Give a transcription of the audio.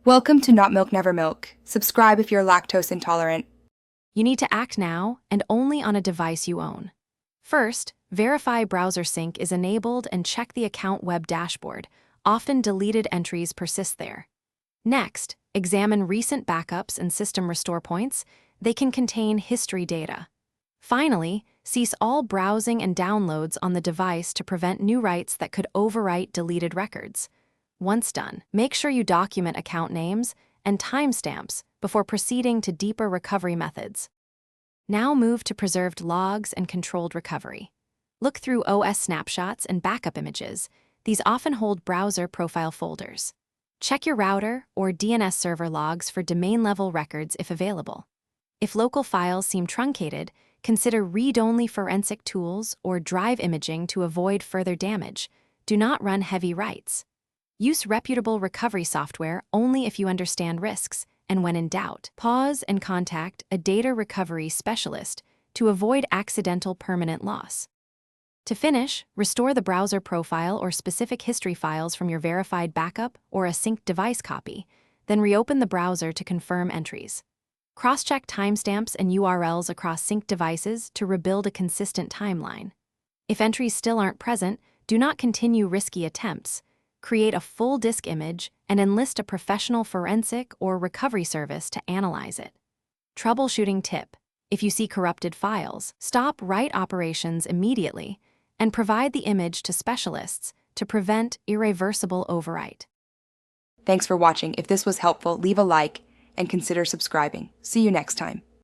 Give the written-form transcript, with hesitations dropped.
Welcome to Not Milk Never Milk. Subscribe if you're lactose intolerant. You need to act now and only on a device you own. First, verify browser sync is enabled and check the account web dashboard. Often deleted entries persist there. Next, examine recent backups and system restore points. They can contain history data. Finally, cease all browsing and downloads on the device to prevent new writes that could overwrite deleted records. Once done, make sure you document account names and timestamps before proceeding to deeper recovery methods. Now move to preserved logs and controlled recovery. Look through OS snapshots and backup images. These often hold browser profile folders. Check your router or DNS server logs for domain-level records if available. If local files seem truncated, consider read-only forensic tools or drive imaging to avoid further damage. Do not run heavy writes. Use reputable recovery software only if you understand risks, and when in doubt, pause and contact a data recovery specialist to avoid accidental permanent loss. To finish, restore the browser profile or specific history files from your verified backup or a synced device copy, then reopen the browser to confirm entries. Cross-check timestamps and URLs across synced devices to rebuild a consistent timeline. If entries still aren't present, do not continue risky attempts. Create a full disk image and enlist a professional forensic or recovery service to analyze it. Troubleshooting tip: if you see corrupted files, stop write operations immediately and provide the image to specialists to prevent irreversible overwrite. Thanks for watching. If this was helpful, leave a like and consider subscribing. See you next time.